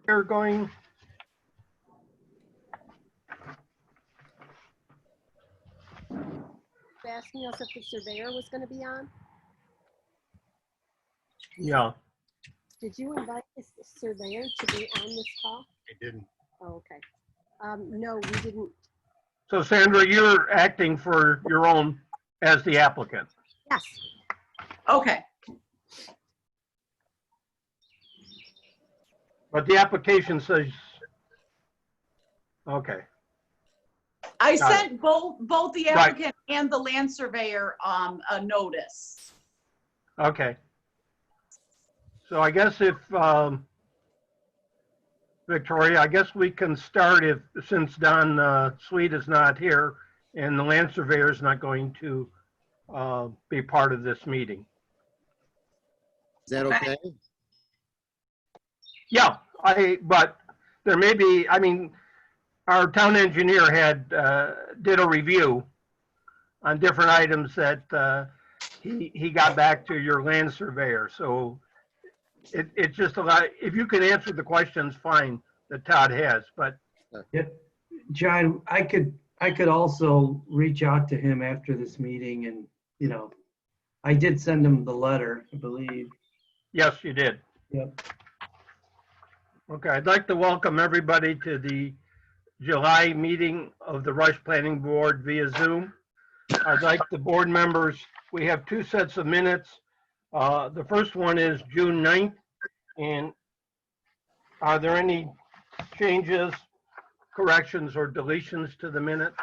They're going, Asking us if the surveyor was going to be on. yeah, Did you invite the surveyor to be on this call? I didn't. Oh, okay. No, we didn't. so Sandra, you're acting for your own as the applicant. Yes. Okay, But the application says, okay, I Got it. sent both the Right. applicant and the land surveyor a notice. okay. So I guess if, Victoria, I guess we can start since Don Sweet is not here and the land surveyor is not going to be part of this meeting. Is that okay? Yeah, but there may be, I mean, our town engineer did a review on different items that he got back to your land surveyor. So it's just a lot, if you can answer the questions, fine, that Todd has, but Yeah, John, I could also reach out to him after this meeting and, you know, I did send him the letter, I believe. yes, you did. Yep. Okay, I'd like to welcome everybody to the July meeting of the Rush Planning Board via Zoom. I'd like the board members, we have two sets of minutes. The first one is June 9th, and are there any changes, corrections, or deletions to the minutes?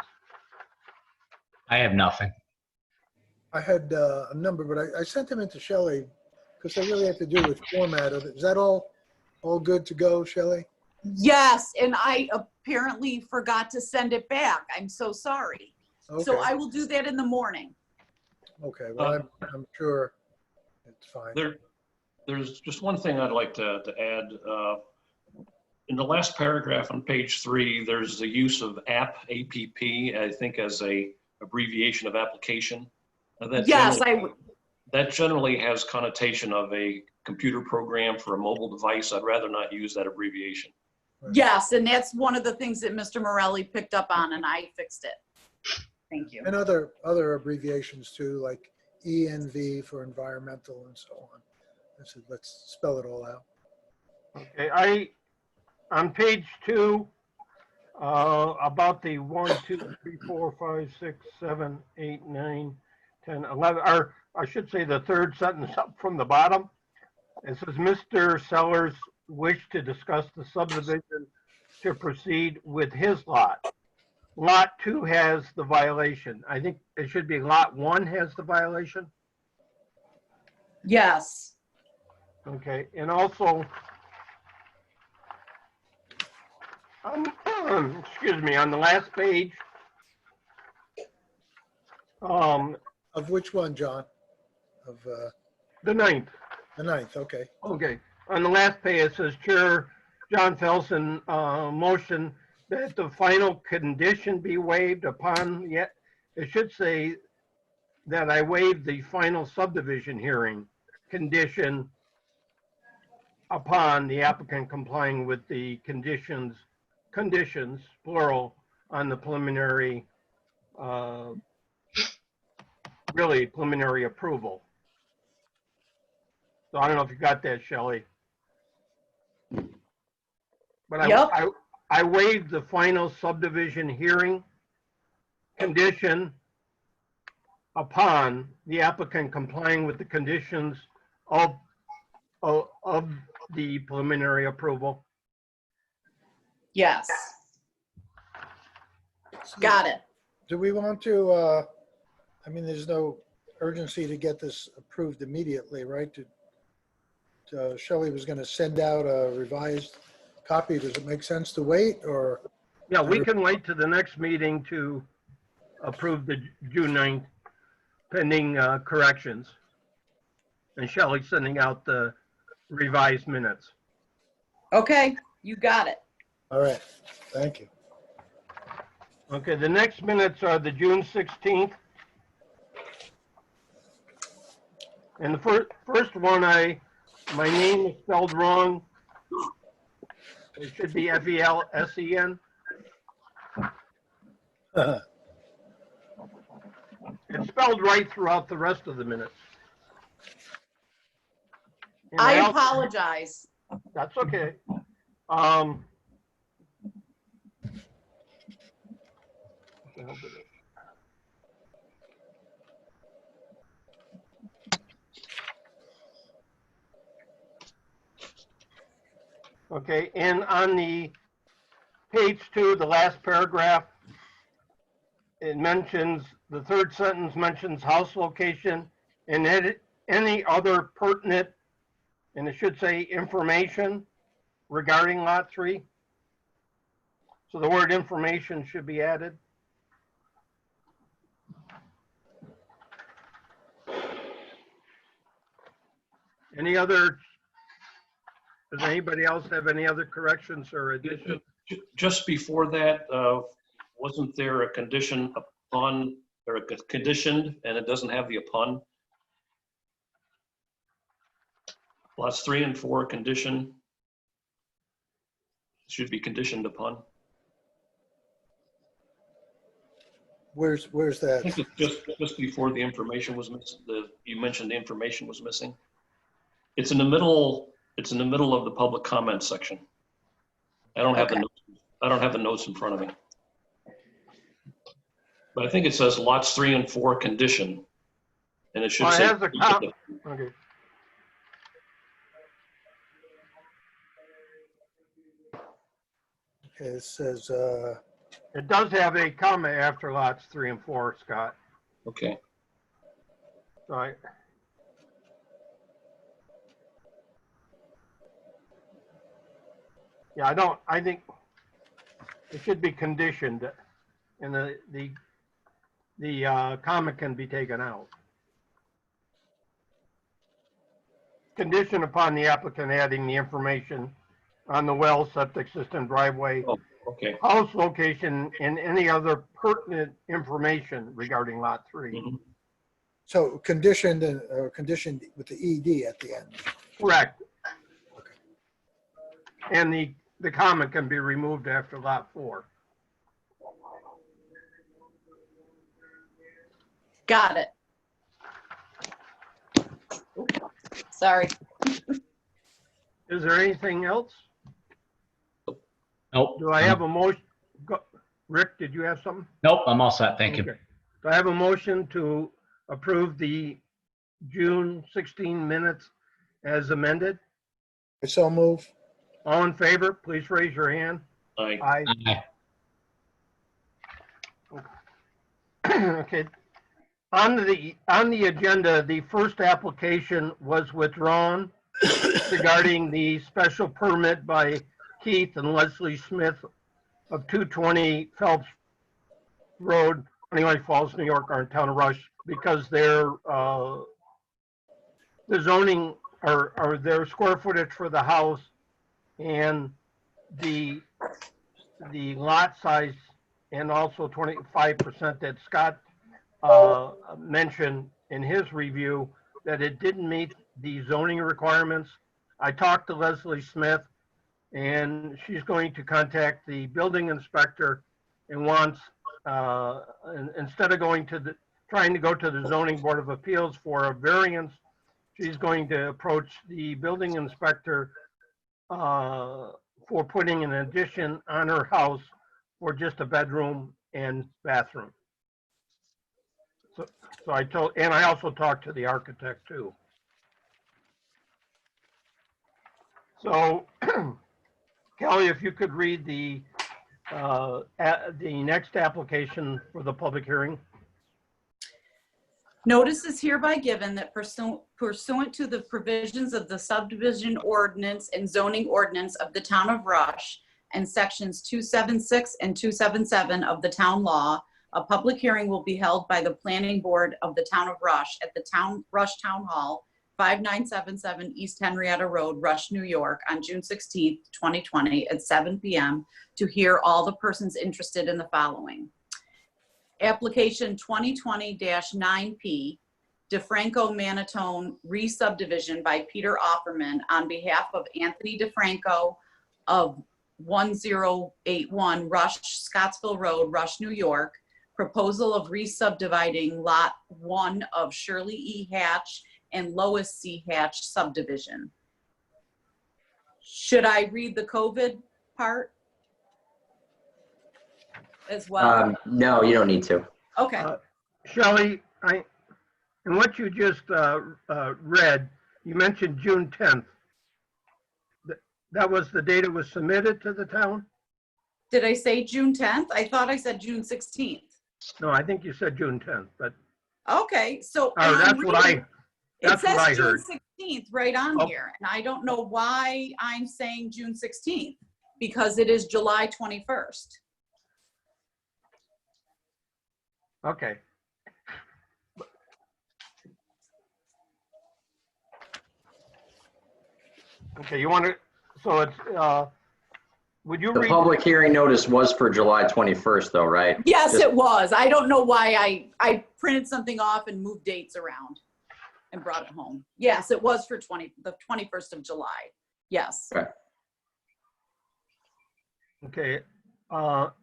I have nothing. I had a number, but I sent them into Shelley because they really had to do with format of it. Is that all good to go, Shelley? Yes, and I apparently forgot to send it back. I'm so sorry. Okay, So I will do that in the morning. okay. Well, I'm sure it's fine. There's just one thing I'd like to add. In the last paragraph on page 3, there's the use of app, APP, I think as a abbreviation of application. Now, that generally has connotation of a computer program for a mobile device. I'd rather not use that abbreviation. Yes, and that's one of the things that Mr. Morelli picked up on, and I fixed it. Thank you. And other abbreviations too, like ENV for environmental and so on. I said, let's spell it all out. Okay, on page 2, about the 1, 2, 3, 4, 5, 6, 7, 8, 9, 10, 11, or I should say the third sentence up from the bottom. It says, Mr. Sellers wished to discuss the subdivision to proceed with his lot. Lot 2 has the violation. I think it should be Lot 1 has the violation. Yes. Okay, and also, excuse me, on the last page, Of which one, John? Of the 9th. the 9th, okay. Okay, on the last page, it says Chair John Felsen, motion that the final condition be waived upon, yet, it should say that I waived the final subdivision hearing condition upon the applicant complying with the conditions, plural, on the preliminary, really preliminary approval. So I don't know if you got that, Shelley. But Yep. I waived the final subdivision hearing condition upon the applicant complying with the conditions of the preliminary approval. Yes. Got it. Do we want to, I mean, there's no urgency to get this approved immediately, right? Shelley was going to send out a revised copy. Does it make sense to wait or? Yeah, we can wait to the next meeting to approve the June 9th pending corrections. And Shelley sending out the revised minutes. Okay, you got it. All right, thank you. Okay, the next minutes are the June 16th. And the first one, my name is spelled wrong. It should be Felsen. It's spelled right throughout the rest of the minutes. And I also- apologize. That's okay. Okay, and on the page 2, the last paragraph, it mentions, the third sentence mentions house location and any other pertinent, and it should say information regarding lot 3. So the word information should be added. Any other, does anybody else have any other corrections or additions? Just before that, wasn't there a condition upon, or a conditioned, and it doesn't have the upon? Lots 3 and 4 condition. Should be conditioned upon. Where's I that? think it's just before the information was missing, you mentioned the information was missing. It's in the middle of the public comment section. I don't have the Okay. notes. I don't have the notes in front of me. But I think it says lots 3 and 4 condition. And it should Oh, it say. has okay. Okay, it says, It does have a comma after lots 3 and 4, Scott. Okay, So I think it should be conditioned and the comma can be taken out. Condition upon the applicant adding the information on the well, septic system, driveway, oh, okay. house location, and any other pertinent information regarding lot 3. Mhm. so conditioned and conditioned with the ED at the end. Correct. And the comma can be removed after lot 4. Got it. Sorry. Is there anything else? Nope. Do I have a motion? Rick, did you have something? Nope, I'm all set. Thank you. Okay. Do I have a motion to approve the June 16 minutes as amended? I so move. All in favor, please raise your hand. Aye. Aye. Aye. Okay. On the agenda, the first application was withdrawn regarding the special permit by Keith and Leslie Smith of 220 Phelps Road, Honey Falls, New York, or in town of Rush, because their the zoning or their square footage for the house and the lot size, and also 25% that Scott mentioned in his review, that it didn't meet the zoning requirements. I talked to Leslie Smith, and she's going to contact the building inspector and wants, instead of trying to go to the zoning board of appeals for a variance, she's going to approach the building inspector for putting an addition on her house for just a bedroom and bathroom. So I also talked to the architect too. So Kelly, if you could read the next application for the public hearing. Notice is hereby given that pursuant to the provisions of the subdivision ordinance and zoning ordinance of the town of Rush and sections 276 and 277 of the town law, a public hearing will be held by the planning board of the town of Rush at the Rush Town Hall, 5977 East Henrietta Road, Rush, New York, on June 16th, 2020 at 7 p.m. to hear all the persons interested in the following. Application 2020-9P, DeFranco Manatone re-subdivision by Peter Offerman on behalf of Anthony DeFranco of 1081 Rush, Scottsville Road, Rush, New York. Proposal of re-subdividing Lot 1 of Shirley E. Hatch and Lois C. Hatch subdivision. Should I read the COVID part as well? No, you don't need to. Okay. Shelley, in what you just read, you mentioned June 10th. That was the date it was submitted to the town? Did I say June 10th? I thought I said June 16th. No, I think you said June 10th, but Okay, so. oh, that's I'm what I, reading- that's what I It says heard. June 16th right on Oh. here, and I don't know why I'm saying June 16th, because it is July 21st. Okay. Okay, you want to, so it's, would you The read? public hearing notice was for July 21st though, right? Yes, Just- it was. I don't know why I printed something off and moved dates around and brought it home. Yes, it was for the 21st of July. Yes. Okay. Okay,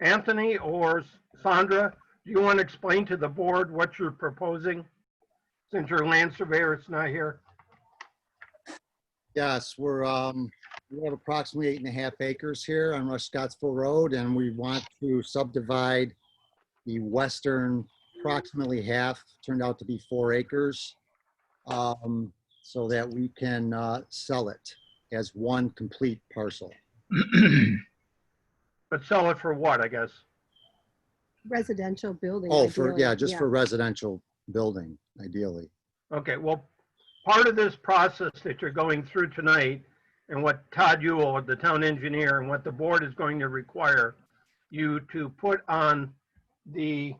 Anthony or Sandra, do you want to explain to the board what you're proposing? Since your land surveyor is not here. Yes, we have approximately 8.5 acres here on Rush Scottsville Road, and we want to subdivide the western approximately half, turned out to be 4 acres, so that we can sell it as one complete parcel. But sell it for what, I guess? Residential building. Oh, ideally, just for residential building, ideally. Okay, well, part of this process that you're going through tonight and what Todd Ewell, the town engineer, and what the board is going to require you to put on the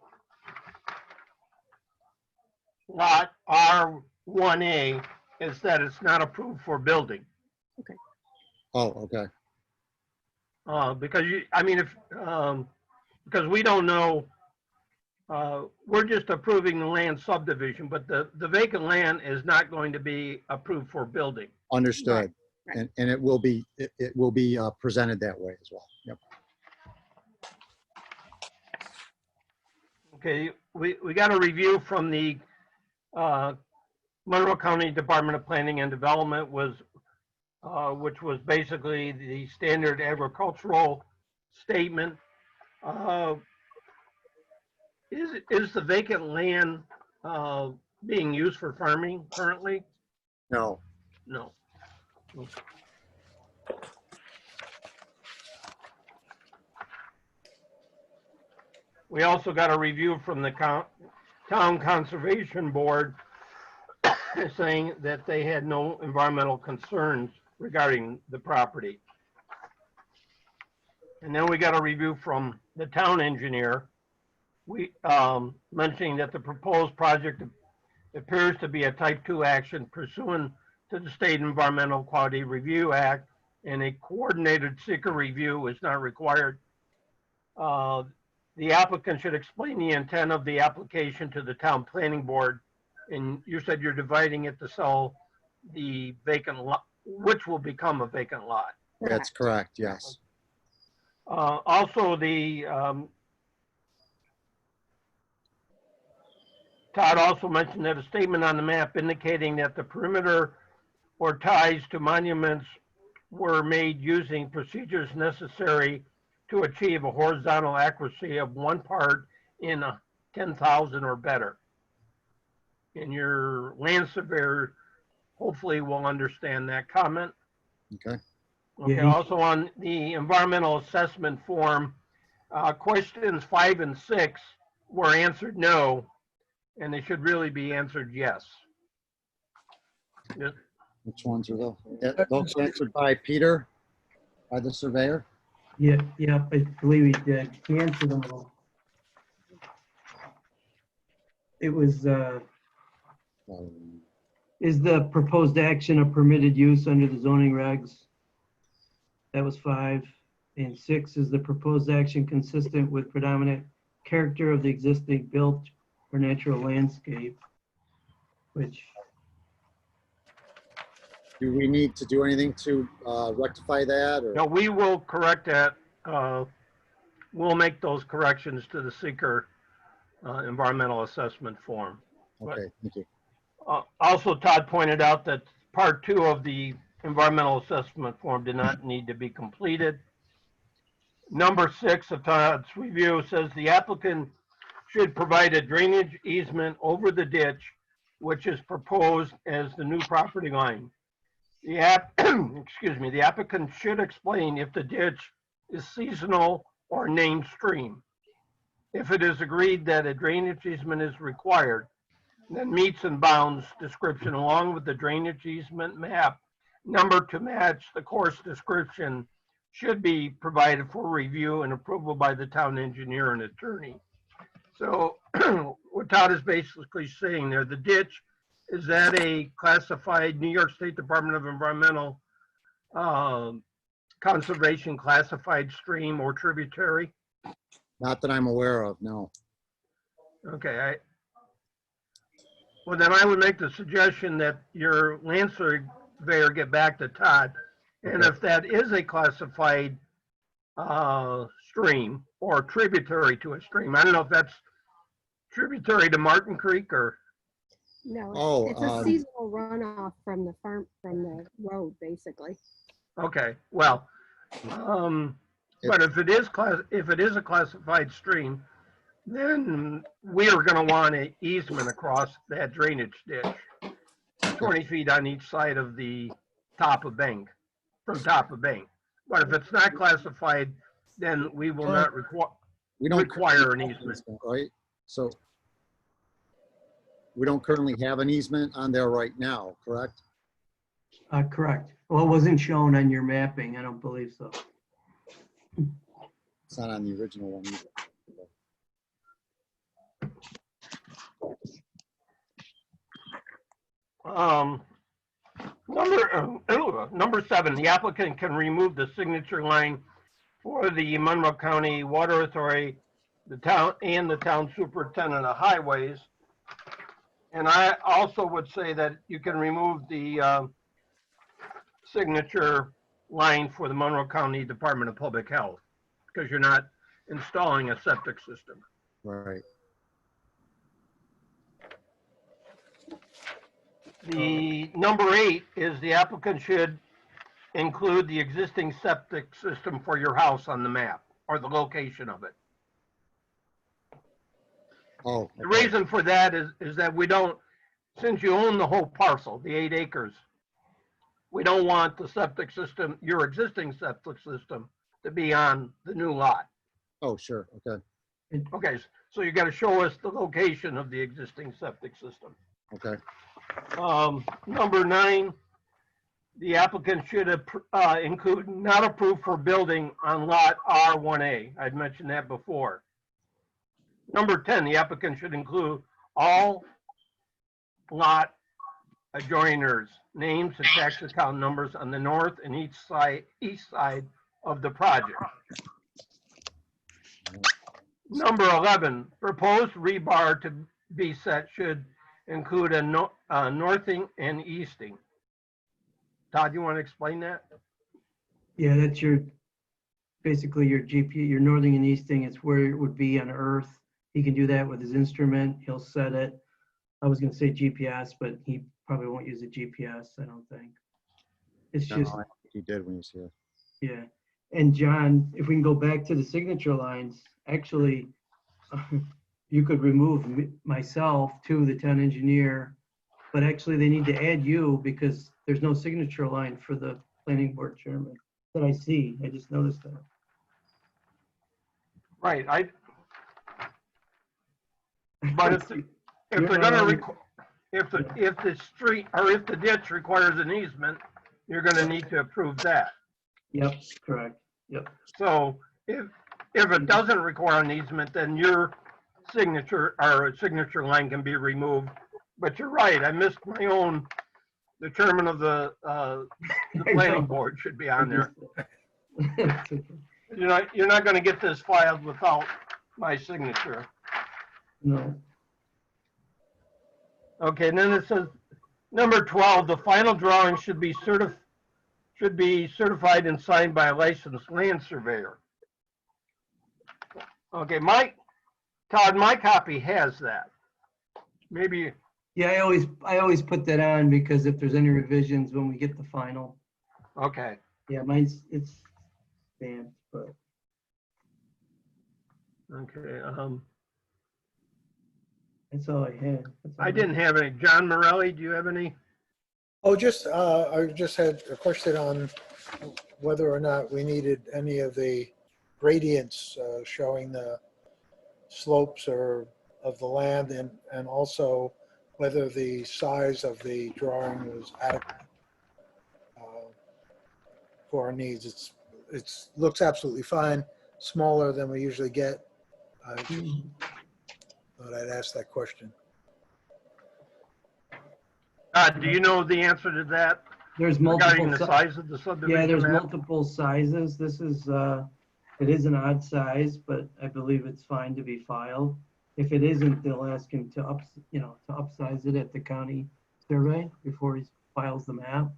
lot R1A is that it's not approved for building. Oh, okay. Because because we don't know, we're just approving the land subdivision, but the vacant land is not going to be approved for building. Understood. Right. And it will be, it will be presented that way as well. Yep. Okay, we got a review from the Monroe County Department of Planning and Development which was basically the standard agricultural statement. Is the vacant land being used for farming currently? No, No. We also got a review from the Town Conservation Board saying that they had no environmental concerns regarding the property. And then we got a review from the town engineer. We mentioning that the proposed project appears to be a type 2 action pursuant to the State Environmental Quality Review Act, and a coordinated seeker review is not required. The applicant should explain the intent of the application to the town planning board. And you said you're dividing it to sell the vacant lot, which will become a vacant lot. that's correct, yes. Also, Todd also mentioned that a statement on the map indicating that the perimeter or ties to monuments were made using procedures necessary to achieve a horizontal accuracy of 1 part in 10,000 or better. And your land surveyor hopefully will understand that comment. Okay, Okay, Yeah. also on the environmental assessment form, questions 5 and 6 were answered no, and they should really be answered yes. Yes. which ones are those? Those answered by Peter, by the surveyor? Yeah, I believe he did. He answered them all. It was, is the proposed action a permitted use under the zoning regs? That was 5. And 6, is the proposed action consistent with predominant character of the existing built or natural landscape? Which Do we need to do anything to rectify that or? No, we will correct that. We'll make those corrections to the seeker environmental assessment form. Okay, thank you. Also, Todd pointed out that part 2 of the environmental assessment form did not need to be completed. Number 6 of Todd's review says the applicant should provide a drainage easement over the ditch, which is proposed as the new property line. The the applicant should explain if the ditch is seasonal or named stream. If it is agreed that a drainage easement is required, then meets and bounds description along with the drainage easement map number to match the course description should be provided for review and approval by the town engineer and attorney. So what Todd is basically saying there, the ditch, is that a classified New York State Department of Environmental Conservation classified stream or tributary? Not that I'm aware of, no. Okay, well, then I would make the suggestion that your land surveyor get back to Todd. And if that is a classified stream or tributary to a stream, I don't know if that's tributary to Martin Creek or, No, Oh, it's a seasonal runoff from the farm, from the road, basically. okay, well, but if it is a classified stream, then we are gonna want an easement across that drainage ditch, 20 feet on each side of the top of bank, from top of bank. But if it's not classified, then we will not We don't require an currently have easement. Right? So we don't currently have an easement on there right now, correct? Correct. Well, it wasn't shown on your mapping. I don't believe so. It's not on the original one either. Number 7, the applicant can remove the signature line for the Monroe County Water Authority, the town, and the town superintendent of highways. And I also would say that you can remove the signature line for the Monroe County Department of Public Health, because you're not installing a septic system. Right. The number 8 is the applicant should include the existing septic system for your house on the map, or the location of it. Oh, The okay. reason for that is that we don't, since you own the whole parcel, the 8 acres, we don't want the septic system, your existing septic system, to be on the new lot. Oh, sure, okay, Okay, so you gotta show us the location of the existing septic system. okay. Number 9, the applicant should include not approved for building on lot R1A. I'd mentioned that before. Number 10, the applicant should include all lot adjoiners, names and tax account numbers on the north and east side of the project. Number 11, proposed rebar to be set should include a northing and easting. Todd, you want to explain that? Yeah, that's basically your GP, your northing and easting. It's where it would be on Earth. He can do that with his instrument. He'll set it. I was going to say GPS, but he probably won't use a GPS, I don't think. It's No, just, I think he did when he was here. yeah. And John, if we can go back to the signature lines, actually, you could remove myself to the town engineer, but actually they need to add you because there's no signature line for the planning board chairman that I see. I just noticed that. Right, but if they're gonna, if the street, or if the ditch requires an easement, you're gonna need to approve that. Yep, correct. Yep. So if it doesn't require an easement, then your signature, or signature line can be removed. But you're right, I missed my own, the chairman of the planning board should be on there. You're not gonna get this filed without my signature. No. Okay, and then it says, Number 12, the final drawing should be certified and signed by a licensed land surveyor. Okay, Todd, my copy has that. Maybe, Yeah, I always put that on because if there's any revisions when we get the final. okay. Yeah, mine's, it's stamped, but Okay, that's all I had. That's all I didn't have any. John Morelli, do you have any? Oh, I just had a question on whether or not we needed any of the gradients showing the slopes or of the land, and also whether the size of the drawing was adequate for our needs. It looks absolutely fine, smaller than we usually get. I just thought I'd ask that question. Do you know the answer to that There's regarding multiple, the size of the subdivision yeah, there's map? multiple sizes. This is, it is an odd size, but I believe it's fine to be filed. If it isn't, they'll ask him to upsize it at the county survey before he files the map.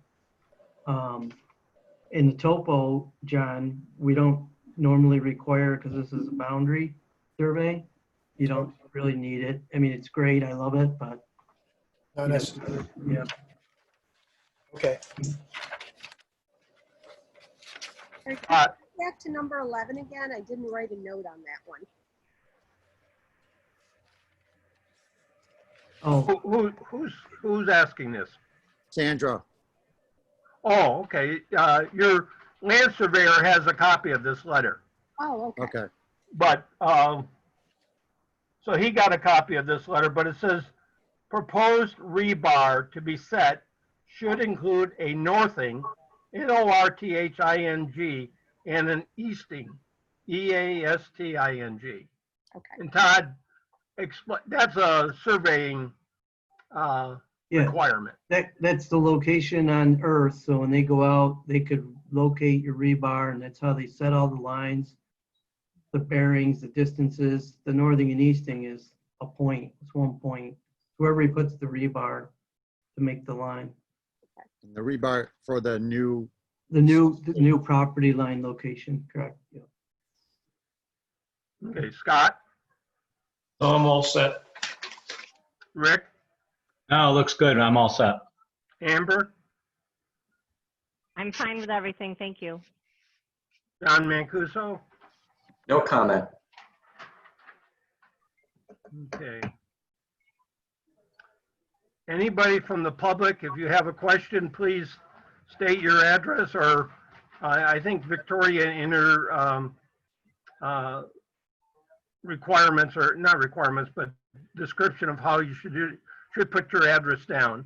In the topo, John, we don't normally require, because this is a boundary survey, you don't really need it. I mean, it's great, I love it, but Not necessarily. yeah. Okay. Can Uh, we back to number 11 again? I didn't write a note on that one. Oh, Who's asking this? Sandra, Oh, okay. Your land surveyor has a copy of this letter, Oh, okay. okay. but, so he got a copy of this letter, but it says proposed rebar to be set should include a northing, Northing, and an easting, Easting. Okay. And Todd, that's a surveying yeah, requirement. that's the location on Earth, so when they go out, they could locate your rebar, and that's how they set all the lines, the bearings, the distances. The northing and easting is a point, it's 1 point. Whoever he puts the rebar to make the line. The rebar for the new, The new property line location, correct? Yeah. Okay, Scott, I'm all set. Rick, No, it looks good. I'm all set. Amber, I'm fine with everything, thank you. John Mancuso. No comment. Okay. Anybody from the public, if you have a question, please state your address, or I think Victoria in her requirements, or not requirements, but description of how you should put your address down.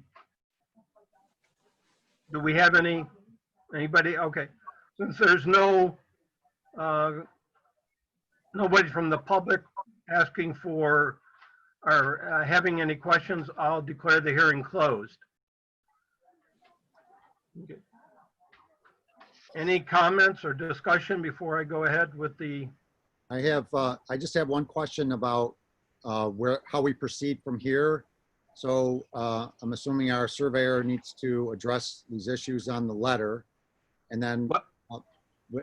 Do we have anybody? Okay. Since there's nobody from the public asking for or having any questions, I'll declare the hearing closed. Okay. Any comments or discussion before I go ahead with the, I just have one question about how we proceed from here. So I'm assuming our surveyor needs to address these issues on the letter, and then. What?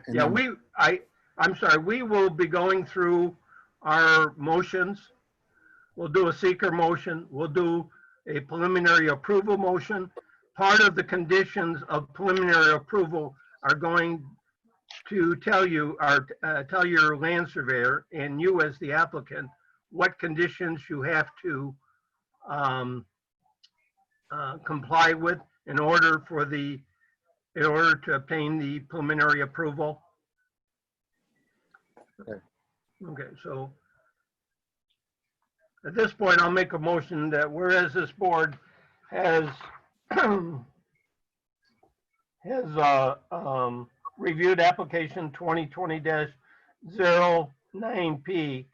and yeah, then- I'm sorry, we will be going through our motions. We'll do a seeker motion. We'll do a preliminary approval motion. Part of the conditions of preliminary approval are going to tell you, tell your land surveyor and you as the applicant, what conditions you have to comply with in order to obtain the preliminary approval. Okay, so at this point, I'll make a motion that whereas this board has reviewed application 2020-09P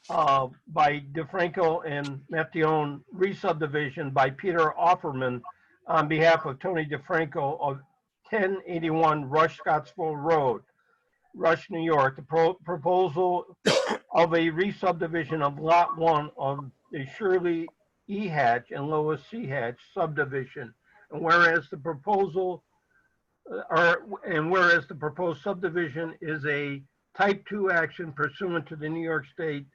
by DeFranco and Mattione re-subdivision by Peter Offerman on behalf of Tony DeFranco of 1081 Rush Scottsville Road, Rush, New York. The proposal of a re-subdivision of Lot 1 of the Shirley E Hatch and Lois C Hatch subdivision. And whereas the proposal, whereas the proposed subdivision is a type 2 action pursuant to the New York State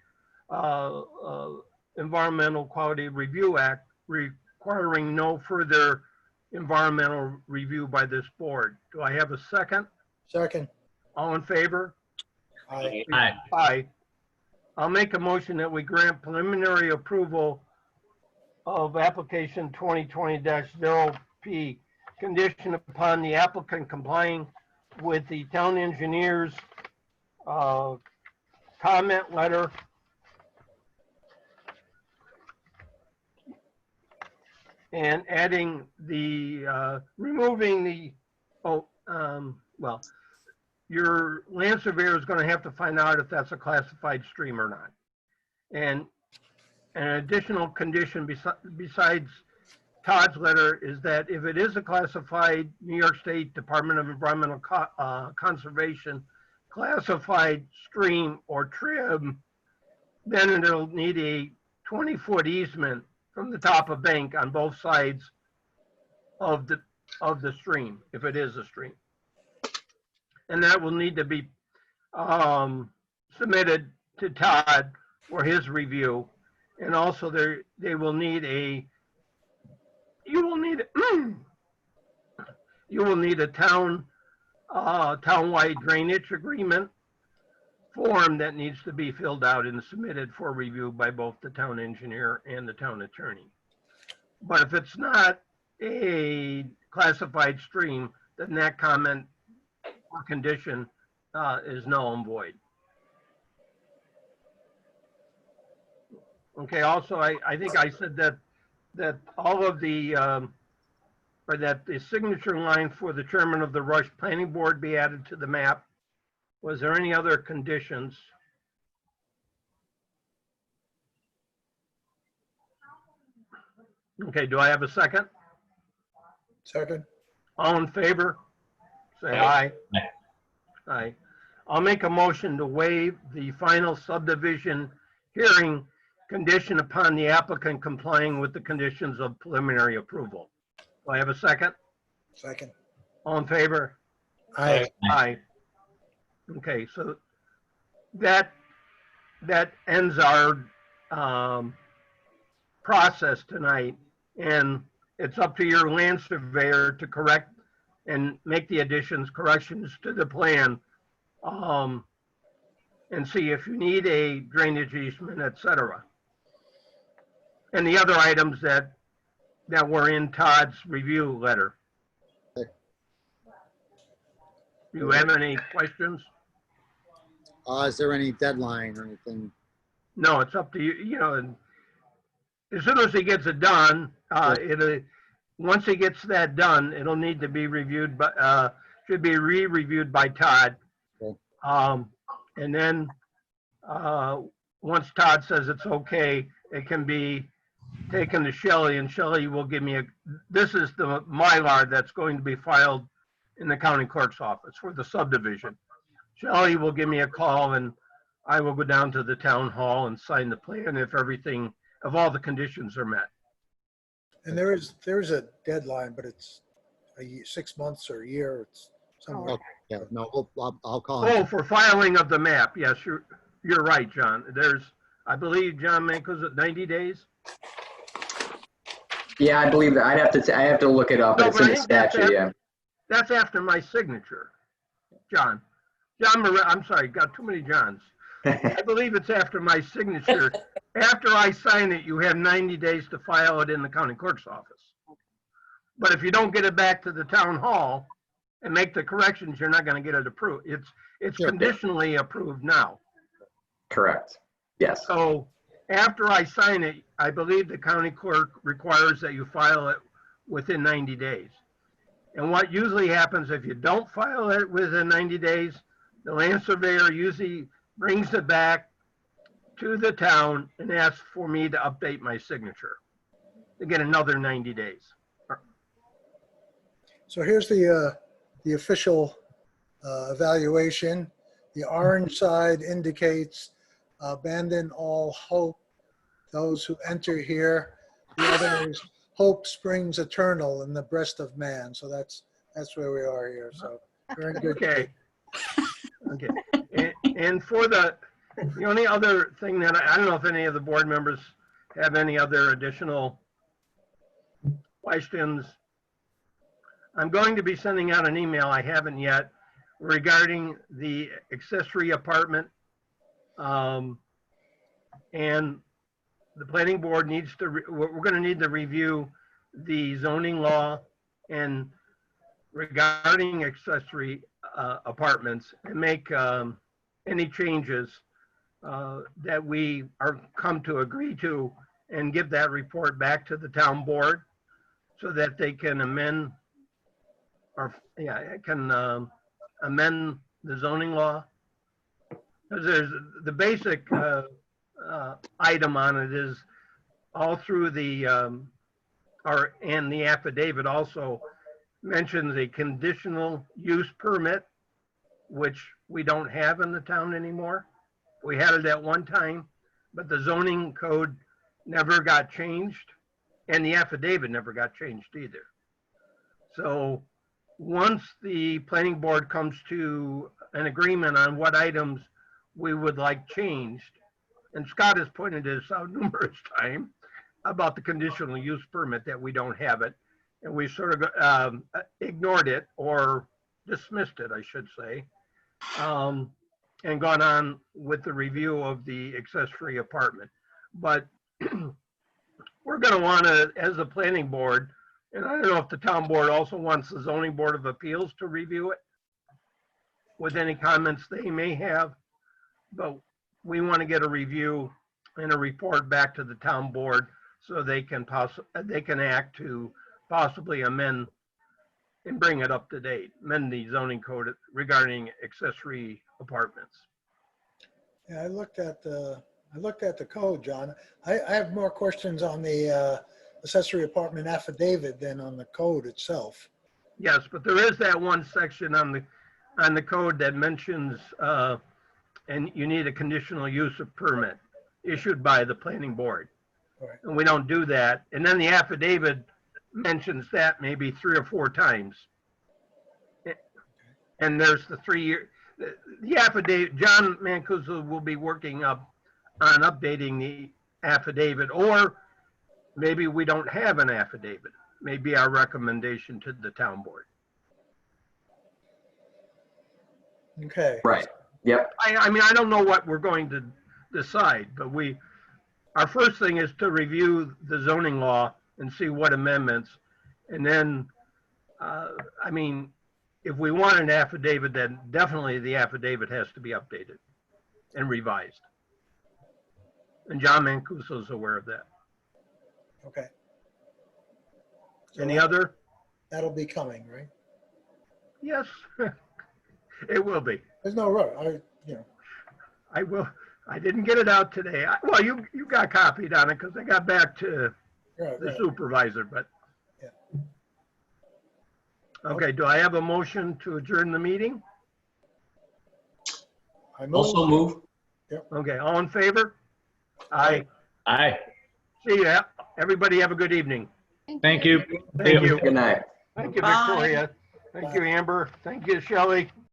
Environmental Quality Review Act, requiring no further environmental review by this board. Do I have a second? Second. All in favor? Aye. Aye. Aye. I'll make a motion that we grant preliminary approval of application 2020-0P, conditioned upon the applicant complying with the town engineer's comment letter and adding the, removing the, well, your land surveyor is gonna have to find out if that's a classified stream or not. And an additional condition besides Todd's letter is that if it is a classified New York State Department of Environmental Conservation classified stream or trib, then it'll need a 20-foot easement from the top of bank on both sides of the stream, if it is a stream. And that will need to be submitted to Todd for his review. And also they will need you will need a townwide drainage agreement form that needs to be filled out and submitted for review by both the town engineer and the town attorney. But if it's not a classified stream, then that comment or condition is null and void. Okay, also, I think I said that all of the, or that the signature line for the chairman of the Rush Planning Board be added to the map. Was there any other conditions? Okay, do I have a second? Second. All in favor? Say Aye. aye. Aye. I'll make a motion to waive the final subdivision hearing condition upon the applicant complying with the conditions of preliminary approval. Do I have a second? Second. All in favor? Aye. Aye. Okay, so that ends our process tonight, and it's up to your land surveyor to correct and make the corrections to the plan, and see if you need a drainage easement, et cetera. And the other items that were in Todd's review letter. Do you have any questions? Is there any deadline or anything? No, it's up to you, you know, as soon as he gets it done, once he gets that done, it'll need to be reviewed, but, should be re-reviewed by Todd. Okay. And then, once Todd says it's okay, it can be taken to Shelley, and Shelley will give me this is the Mylar that's going to be filed in the county clerk's office for the subdivision. Shelley will give me a call, and I will go down to the town hall and sign the plan if all the conditions are met. And there is a deadline, but it's 6 months or a year. It's somewhere. Okay, yeah, no, I'll call Oh, him. for filing of the map. Yes, you're right, John. I believe, John Manco's at 90 days. Yeah, I believe that. I have to look it up, but No, it's but in I the think that's statute, yeah. That's after my signature, John. I'm sorry, got too many Johns. I believe it's after my signature. After I sign it, you have 90 days to file it in the county clerk's office. But if you don't get it back to the town hall and make the corrections, you're not going to get it approved. It's Sure. conditionally approved now. Correct. Yes. So after I sign it, I believe the county clerk requires that you file it within 90 days. And what usually happens if you don't file it within 90 days, the land surveyor usually brings it back to the town and asks for me to update my signature to get another 90 days. So here's the official evaluation. The orange side indicates abandon all hope. Those who enter here The other is hope springs eternal in the breast of man. So that's where we are here. So we're in good Okay. shape. Okay. And for the only other thing that I don't know if any of the board members have any other additional questions. I'm going to be sending out an email, I haven't yet, regarding the accessory apartment. And the planning board needs to, we're going to need to review the zoning law and regarding accessory apartments and make any changes that we are come to agree to and give that report back to the town board so that they can amend or, amend the zoning law. Because there's the basic item on it is all through the, and the affidavit also mentions a conditional use permit, which we don't have in the town anymore. We had it at one time, but the zoning code never got changed and the affidavit never got changed either. So once the planning board comes to an agreement on what items we would like changed, and Scott has pointed this out numerous times about the conditional use permit that we don't have it, and we sort of ignored it or dismissed it, I should say, and gone on with the review of the accessory apartment. But we're going to want to, as a planning board, and I don't know if the town board also wants the zoning board of appeals to review it with any comments they may have, but we want to get a review and a report back to the town board so they can act to possibly amend and bring it up to date, amend the zoning code regarding accessory apartments. Yeah, I looked at the code, John. I have more questions on the accessory apartment affidavit than on the code itself. Yes, but there is that one section on the code that mentions, and you need a conditional use of permit issued by the planning board. Right. And we don't do that. And then the affidavit mentions that maybe 3 or 4 times. And there's the 3-year, the affidavit, John Mancuso will be working up on updating the affidavit, or maybe we don't have an affidavit. Maybe our recommendation to the town board. Okay. Right. Yep. I mean, I don't know what we're going to decide, but our first thing is to review the zoning law and see what amendments. And then, I mean, if we want an affidavit, then definitely the affidavit has to be updated and revised. And John Mancuso is aware of that. Okay. So Any other? That'll be coming, right? Yes, it will be. There's no rush. I will. I didn't get it out today. Well, you got copied on it because I got back to the supervisor, but. Yeah. Okay, do I have a motion to adjourn the meeting? I move. Also move. Okay, all in favor? Aye. Aye. See ya. Everybody have a good evening. Thank you. Thank you. Good night. Thank you, Bye. Victoria. Thank you, Amber. Thank you, Shelley.